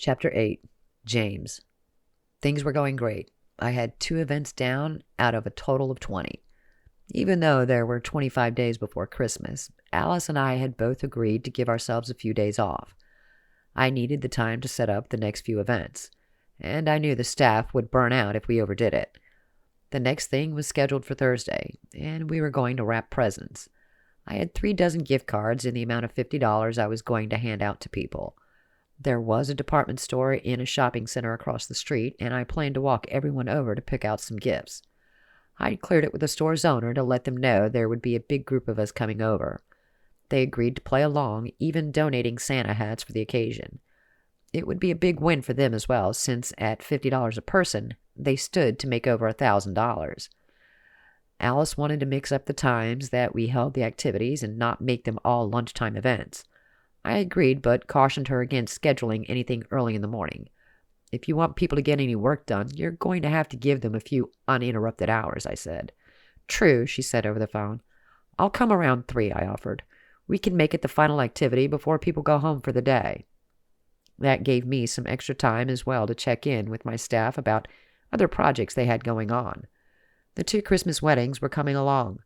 Chapter 8. James. Things were going great. I had 2 events down out of a total of 20. Even though there were 25 days before Christmas, Alice and I had both agreed to give ourselves a few days off. I needed the time to set up the next few events, and I knew the staff would burn out if we overdid it. The next thing was scheduled for Thursday, and we were going to wrap presents. I had 3 dozen gift cards in the amount of $50 I was going to hand out to people. There was a department store in a shopping center across the street, and I planned to walk everyone over to pick out some gifts. I'd cleared it with the store's owner to let them know there would be a big group of us coming over. They agreed to play along, even donating Santa hats for the occasion. It would be a big win for them as well, since at $50 a person, they stood to make over $1,000. Alice wanted to mix up the times that we held the activities and not make them all lunchtime events. I agreed, but cautioned her against scheduling anything early in the morning. If you want people to get any work done, you're going to have to give them a few uninterrupted hours, I said. True, she said over the phone. I'll come around 3, I offered. We can make it the final activity before people go home for the day. That gave me some extra time as well to check in with my staff about other projects they had going on. The 2 Christmas weddings were coming along.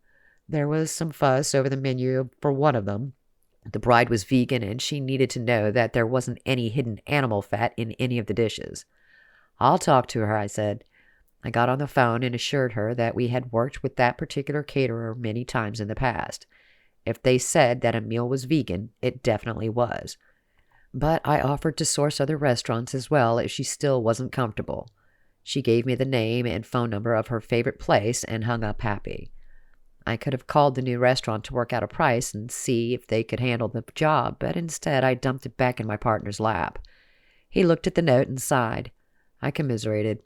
There was some fuss over the menu for one of them. The bride was vegan, and she needed to know that there wasn't any hidden animal fat in any of the dishes. I'll talk to her, I said. I got on the phone and assured her that we had worked with that particular caterer many times in the past. If they said that a meal was vegan, it definitely was. But I offered to source other restaurants as well if she still wasn't comfortable. She gave me the name and phone number of her favorite place and hung up happy. I could have called the new restaurant to work out a price and see if they could handle the job, but instead I dumped it back in my partner's lap. He looked at the note and sighed. I commiserated.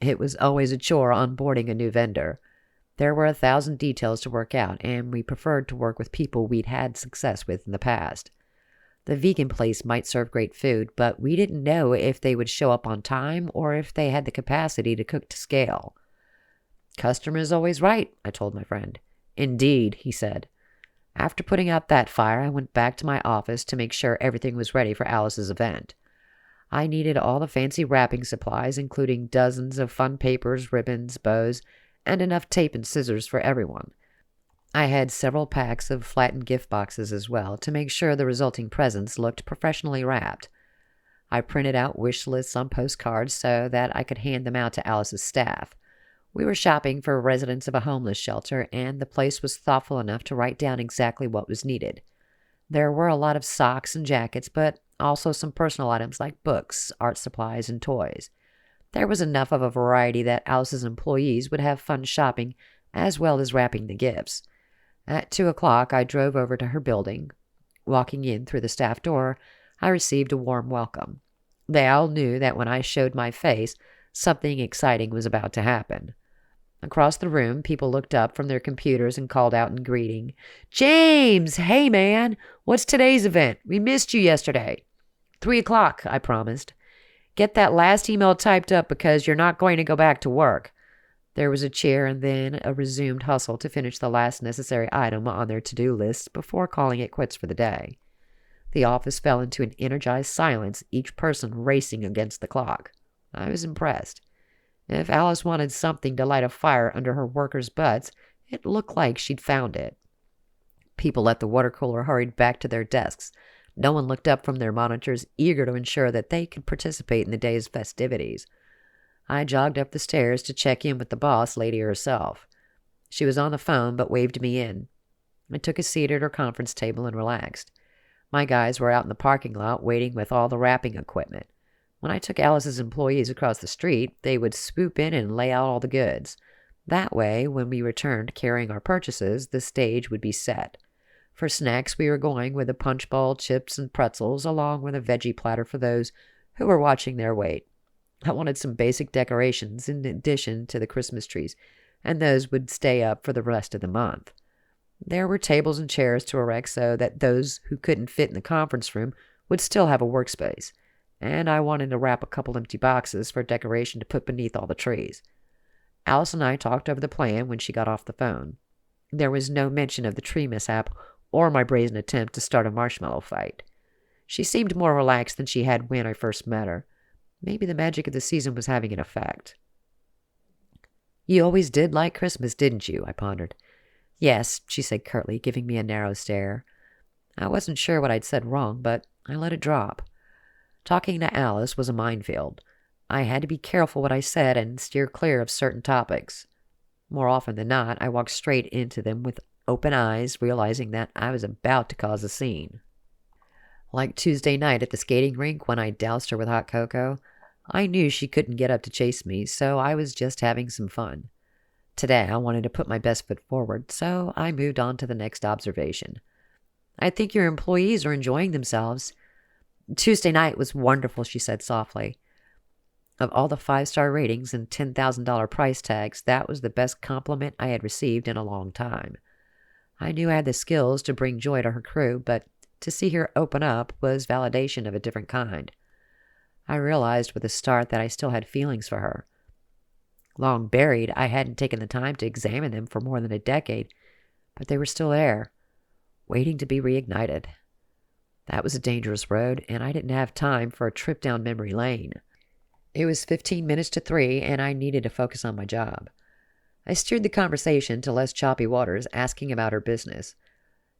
It was always a chore onboarding a new vendor. There were 1,000 details to work out, and we preferred to work with people we'd had success with in the past. The vegan place might serve great food, but we didn't know if they would show up on time or if they had the capacity to cook to scale. Customer is always right, I told my friend. Indeed, he said. After putting out that fire, I went back to my office to make sure everything was ready for Alice's event. I needed all the fancy wrapping supplies, including dozens of fun papers, ribbons, bows, and enough tape and scissors for everyone. I had several packs of flattened gift boxes as well to make sure the resulting presents looked professionally wrapped. I printed out wish lists on postcards so that I could hand them out to Alice's staff. We were shopping for residents of a homeless shelter, and the place was thoughtful enough to write down exactly what was needed. There were a lot of socks and jackets, but also some personal items like books, art supplies, and toys. There was enough of a variety that Alice's employees would have fun shopping as well as wrapping the gifts. At 2 o'clock, I drove over to her building. Walking in through the staff door, I received a warm welcome. They all knew that when I showed my face, something exciting was about to happen. Across the room, people looked up from their computers and called out in greeting, "James! Hey, man! What's today's event? We missed you yesterday." 3 o'clock, I promised. Get that last email typed up because you're not going to go back to work. There was a cheer and then a resumed hustle to finish the last necessary item on their to-do list before calling it quits for the day. The office fell into an energized silence, each person racing against the clock. I was impressed. If Alice wanted something to light a fire under her workers' butts, it looked like she'd found it. People at the water cooler hurried back to their desks. No one looked up from their monitors, eager to ensure that they could participate in the day's festivities. I jogged up the stairs to check in with the boss lady herself. She was on the phone but waved me in. I took a seat at her conference table and relaxed. My guys were out in the parking lot waiting with all the wrapping equipment. When I took Alice's employees across the street, they would swoop in and lay out all the goods. That way, when we returned carrying our purchases, the stage would be set. For snacks, we were going with a punch bowl, chips, and pretzels, along with a veggie platter for those who were watching their weight. I wanted some basic decorations in addition to the Christmas trees, and those would stay up for the rest of the month. There were tables and chairs to erect so that those who couldn't fit in the conference room would still have a workspace. And I wanted to wrap a couple empty boxes for decoration to put beneath all the trees. Alice and I talked over the plan when she got off the phone. There was no mention of the tree mishap or my brazen attempt to start a marshmallow fight. She seemed more relaxed than she had when I first met her. Maybe the magic of the season was having an effect. You always did like Christmas, didn't you? I pondered. Yes, she said curtly, giving me a narrow stare. I wasn't sure what I'd said wrong, but I let it drop. Talking to Alice was a minefield. I had to be careful what I said and steer clear of certain topics. More often than not, I walked straight into them with open eyes, realizing that I was about to cause a scene. Like Tuesday night at the skating rink when I doused her with hot cocoa, I knew she couldn't get up to chase me, so I was just having some fun. Today, I wanted to put my best foot forward, so I moved on to the next observation. I think your employees are enjoying themselves. Tuesday night was wonderful, she said softly. Of all the 5-star ratings and $10,000 price tags, that was the best compliment I had received in a long time. I knew I had the skills to bring joy to her crew, but to see her open up was validation of a different kind. I realized with a start that I still had feelings for her. Long buried, I hadn't taken the time to examine them for more than a decade, but they were still there, waiting to be reignited. That was a dangerous road, and I didn't have time for a trip down memory lane. It was 15 minutes to 3, and I needed to focus on my job. I steered the conversation to less choppy waters, asking about her business.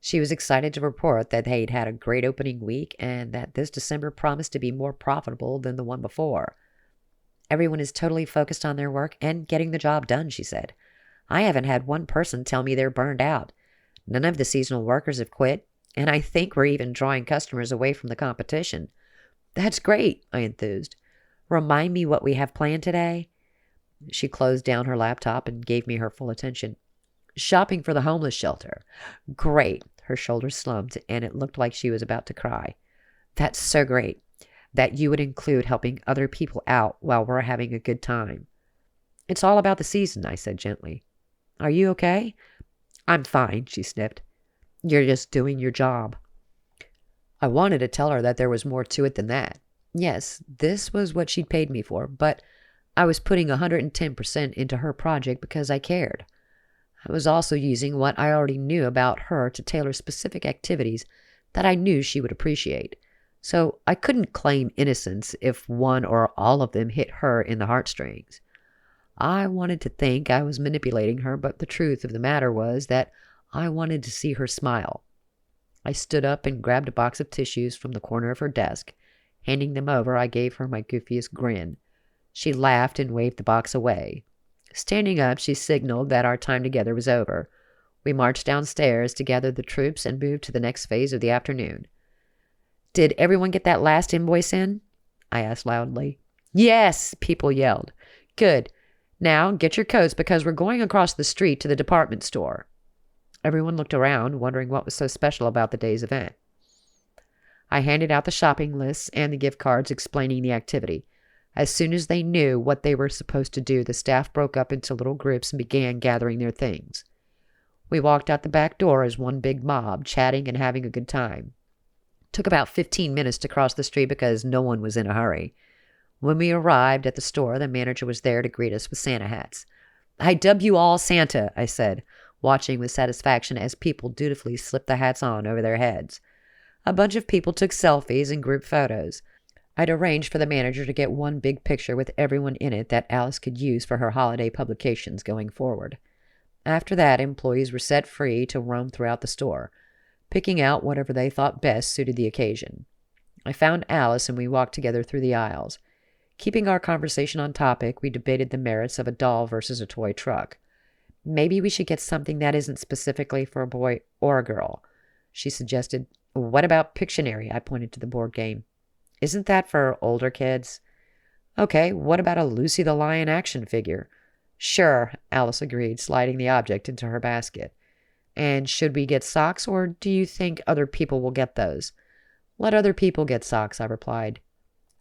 She was excited to report that they'd had a great opening week and that this December promised to be more profitable than the one before. Everyone is totally focused on their work and getting the job done, she said. I haven't had one person tell me they're burned out. None of the seasonal workers have quit, and I think we're even drawing customers away from the competition. That's great, I enthused. Remind me what we have planned today? She closed down her laptop and gave me her full attention. Shopping for the homeless shelter. Great. Her shoulders slumped, and it looked like she was about to cry. That's so great. That you would include helping other people out while we're having a good time. It's all about the season, I said gently. Are you okay? I'm fine, she sniffed. You're just doing your job. I wanted to tell her that there was more to it than that. Yes, this was what she'd paid me for, but I was putting 110% into her project because I cared. I was also using what I already knew about her to tailor specific activities that I knew she would appreciate. So I couldn't claim innocence if one or all of them hit her in the heartstrings. I wanted to think I was manipulating her, but the truth of the matter was that I wanted to see her smile. I stood up and grabbed a box of tissues from the corner of her desk. Handing them over, I gave her my goofiest grin. She laughed and waved the box away. Standing up, she signaled that our time together was over. We marched downstairs to gather the troops and moved to the next phase of the afternoon. Did everyone get that last invoice in? I asked loudly. Yes, people yelled. Good. Now get your coats because we're going across the street to the department store. Everyone looked around, wondering what was so special about the day's event. I handed out the shopping lists and the gift cards explaining the activity. As soon as they knew what they were supposed to do, the staff broke up into little groups and began gathering their things. We walked out the back door as one big mob, chatting and having a good time. It took about 15 minutes to cross the street because no one was in a hurry. When we arrived at the store, the manager was there to greet us with Santa hats. I dub you all Santa, I said, watching with satisfaction as people dutifully slipped the hats on over their heads. A bunch of people took selfies and group photos. I'd arranged for the manager to get one big picture with everyone in it that Alice could use for her holiday publications going forward. After that, employees were set free to roam throughout the store, picking out whatever they thought best suited the occasion. I found Alice and we walked together through the aisles. Keeping our conversation on topic, we debated the merits of a doll versus a toy truck. Maybe we should get something that isn't specifically for a boy or a girl, she suggested. What about Pictionary? I pointed to the board game. Isn't that for older kids? Okay, what about a Lucy the Lion action figure? Sure, Alice agreed, sliding the object into her basket. And should we get socks, or do you think other people will get those? Let other people get socks, I replied.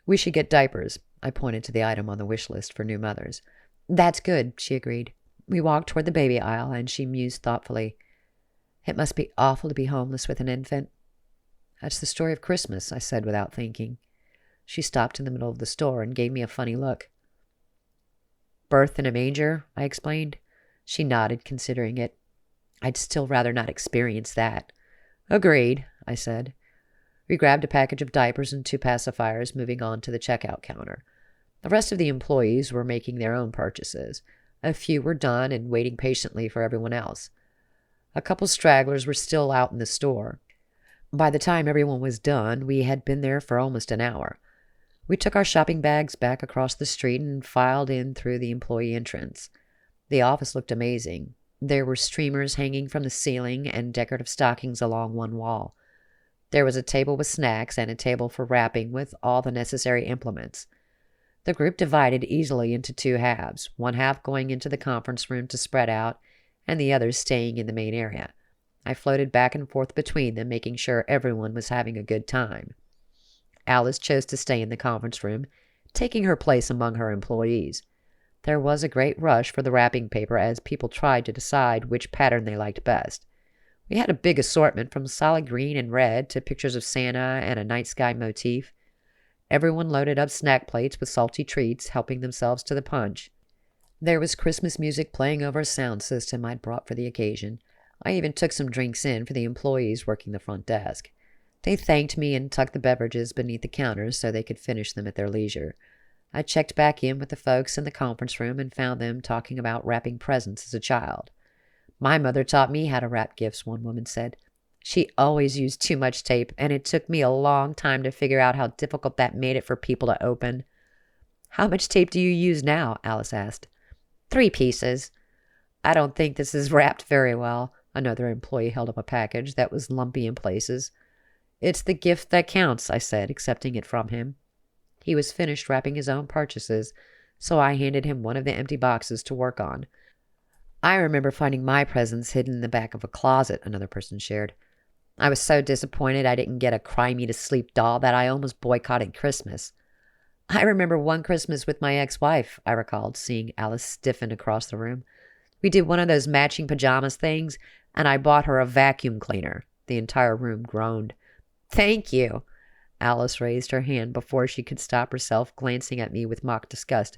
We should get diapers. I pointed to the item on the wish list for new mothers. That's good, she agreed. We walked toward the baby aisle, and she mused thoughtfully. It must be awful to be homeless with an infant. That's the story of Christmas, I said without thinking. She stopped in the middle of the store and gave me a funny look. Birth in a manger, I explained. She nodded, considering it. I'd still rather not experience that. Agreed, I said. We grabbed a package of diapers and 2 pacifiers, moving on to the checkout counter. The rest of the employees were making their own purchases. A few were done and waiting patiently for everyone else. A couple stragglers were still out in the store. By the time everyone was done, we had been there for almost an hour. We took our shopping bags back across the street and filed in through the employee entrance. The office looked amazing. There were streamers hanging from the ceiling and decorative stockings along one wall. There was a table with snacks and a table for wrapping with all the necessary implements. The group divided easily into 2 halves, one half going into the conference room to spread out, and the other staying in the main area. I floated back and forth between them, making sure everyone was having a good time. Alice chose to stay in the conference room, taking her place among her employees. There was a great rush for the wrapping paper as people tried to decide which pattern they liked best. We had a big assortment from solid green and red to pictures of Santa and a night sky motif. Everyone loaded up snack plates with salty treats, helping themselves to the punch. There was Christmas music playing over a sound system I'd brought for the occasion. I even took some drinks in for the employees working the front desk. They thanked me and tucked the beverages beneath the counters so they could finish them at their leisure. I checked back in with the folks in the conference room and found them talking about wrapping presents as a child. "My mother taught me how to wrap gifts," one woman said. "She always used too much tape, and it took me a long time to figure out how difficult that made it for people to open." "How much tape do you use now?" Alice asked. 3 pieces. "I don't think this is wrapped very well." Another employee held up a package that was lumpy in places. "It's the gift that counts," I said, accepting it from him. He was finished wrapping his own purchases, so I handed him one of the empty boxes to work on. "I remember finding my presents hidden in the back of a closet," another person shared. "I was so disappointed I didn't get a cry-me-to-sleep doll that I almost boycotted Christmas." "I remember one Christmas with my ex-wife," I recalled, seeing Alice stiffen across the room. "We did one of those matching pajamas things, and I bought her a vacuum cleaner." The entire room groaned. "Thank you." Alice raised her hand before she could stop herself, glancing at me with mock disgust.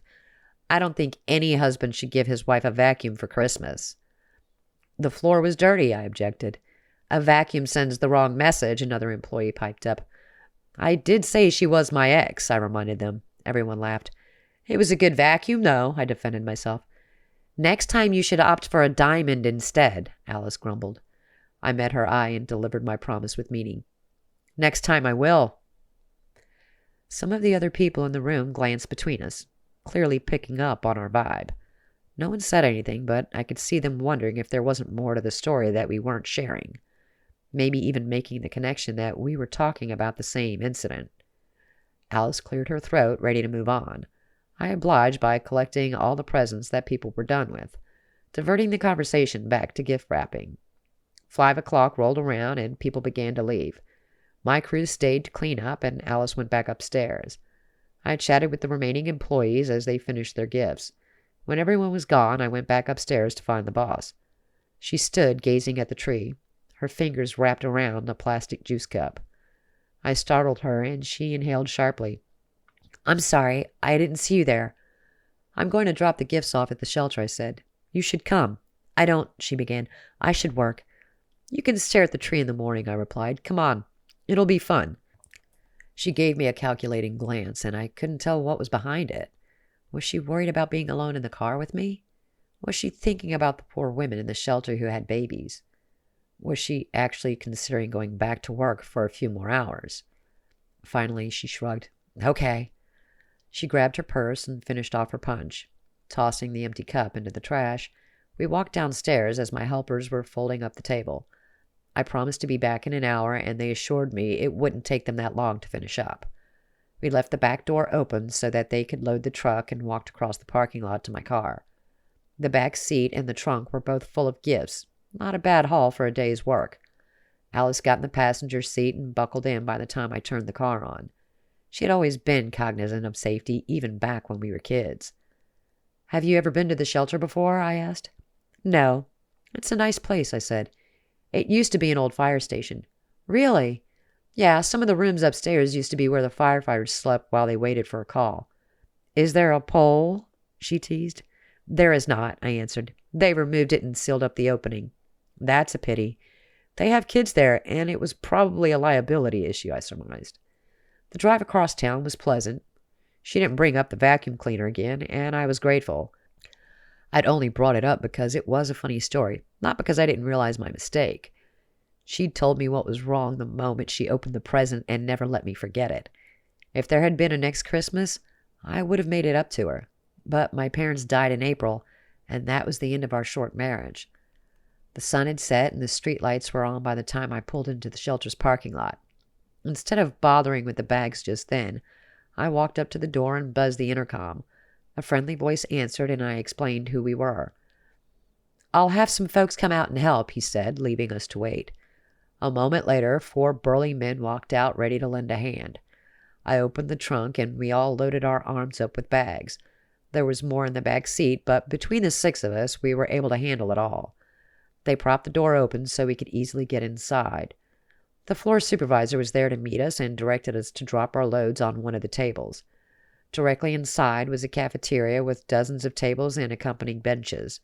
"I don't think any husband should give his wife a vacuum for Christmas." "The floor was dirty," I objected. "A vacuum sends the wrong message," another employee piped up. "I did say she was my ex," I reminded them. Everyone laughed. "It was a good vacuum, though," I defended myself. "Next time you should opt for a diamond instead," Alice grumbled. I met her eye and delivered my promise with meaning. "Next time I will." Some of the other people in the room glanced between us, clearly picking up on our vibe. No one said anything, but I could see them wondering if there wasn't more to the story that we weren't sharing. Maybe even making the connection that we were talking about the same incident. Alice cleared her throat, ready to move on. I obliged by collecting all the presents that people were done with, diverting the conversation back to gift wrapping. 5 o'clock rolled around and people began to leave. My crew stayed to clean up, and Alice went back upstairs. I chatted with the remaining employees as they finished their gifts. When everyone was gone, I went back upstairs to find the boss. She stood gazing at the tree, her fingers wrapped around a plastic juice cup. I startled her, and she inhaled sharply. "I'm sorry, I didn't see you there." "I'm going to drop the gifts off at the shelter," I said. "You should come." "I don't," she began. "I should work." "You can stare at the tree in the morning," I replied. "Come on. It'll be fun." She gave me a calculating glance, and I couldn't tell what was behind it. Was she worried about being alone in the car with me? Was she thinking about the poor women in the shelter who had babies? Was she actually considering going back to work for a few more hours? Finally, she shrugged. "Okay." She grabbed her purse and finished off her punch. Tossing the empty cup into the trash, we walked downstairs as my helpers were folding up the table. I promised to be back in an hour, and they assured me it wouldn't take them that long to finish up. We left the back door open so that they could load the truck and walked across the parking lot to my car. The back seat and the trunk were both full of gifts. Not a bad haul for a day's work. Alice got in the passenger seat and buckled in by the time I turned the car on. She had always been cognizant of safety, even back when we were kids. "Have you ever been to the shelter before?" I asked. "No. It's a nice place," I said. "It used to be an old fire station." "Really?" "Yeah, some of the rooms upstairs used to be where the firefighters slept while they waited for a call." "Is there a pole?" she teased. "There is not," I answered. "They removed it and sealed up the opening." "That's a pity. They have kids there, and it was probably a liability issue, I surmised. The drive across town was pleasant. She didn't bring up the vacuum cleaner again, and I was grateful. I'd only brought it up because it was a funny story, not because I didn't realize my mistake. She'd told me what was wrong the moment she opened the present and never let me forget it. If there had been a next Christmas, I would have made it up to her. But my parents died in April, and that was the end of our short marriage. The sun had set and the street lights were on by the time I pulled into the shelter's parking lot. Instead of bothering with the bags just then, I walked up to the door and buzzed the intercom. A friendly voice answered, and I explained who we were. "I'll have some folks come out and help," he said, leaving us to wait. A moment later, 4 burly men walked out ready to lend a hand. I opened the trunk, and we all loaded our arms up with bags. There was more in the back seat, but between the 6 of us, we were able to handle it all. They propped the door open so we could easily get inside. The floor supervisor was there to meet us and directed us to drop our loads on one of the tables. Directly inside was a cafeteria with dozens of tables and accompanying benches.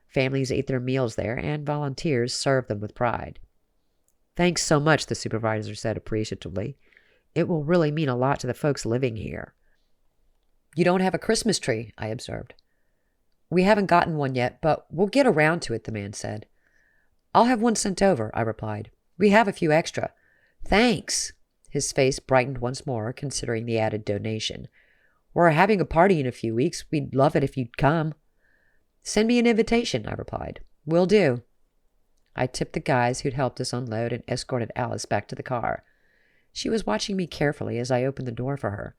Families ate their meals there, and volunteers served them with pride. "Thanks so much," the supervisor said appreciatively. "It will really mean a lot to the folks living here." "You don't have a Christmas tree," I observed. "We haven't gotten one yet, but we'll get around to it," the man said. "I'll have one sent over," I replied. "We have a few extra." "Thanks." His face brightened once more, considering the added donation. "We're having a party in a few weeks. We'd love it if you'd come." "Send me an invitation," I replied. "Will do." I tipped the guys who'd helped us unload and escorted Alice back to the car. She was watching me carefully as I opened the door for her.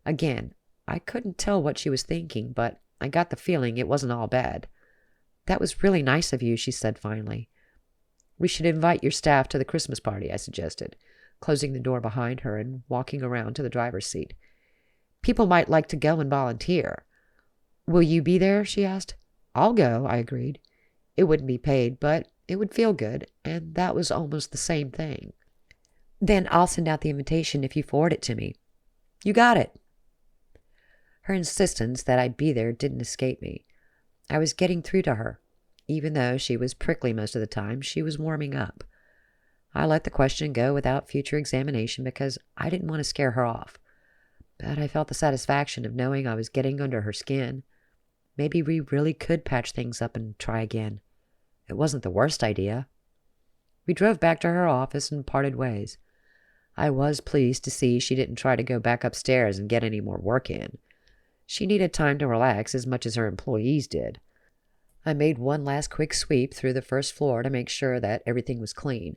Again, I couldn't tell what she was thinking, but I got the feeling it wasn't all bad. "That was really nice of you," she said finally. "We should invite your staff to the Christmas party," I suggested, closing the door behind her and walking around to the driver's seat. "People might like to go and volunteer." "Will you be there?" she asked. "I'll go," I agreed. It wouldn't be paid, but it would feel good, and that was almost the same thing. "Then I'll send out the invitation if you forward it to me." "You got it." Her insistence that I be there didn't escape me. I was getting through to her. Even though she was prickly most of the time, she was warming up. I let the question go without future examination because I didn't want to scare her off. But I felt the satisfaction of knowing I was getting under her skin. Maybe we really could patch things up and try again. It wasn't the worst idea. We drove back to her office and parted ways. I was pleased to see she didn't try to go back upstairs and get any more work in. She needed time to relax as much as her employees did. I made one last quick sweep through the first floor to make sure that everything was clean.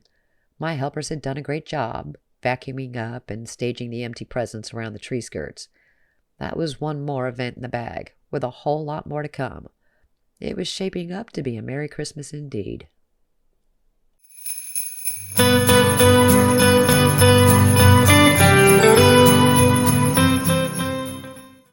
My helpers had done a great job, vacuuming up and staging the empty presents around the tree skirts. That was one more event in the bag, with a whole lot more to come. It was shaping up to be a Merry Christmas indeed.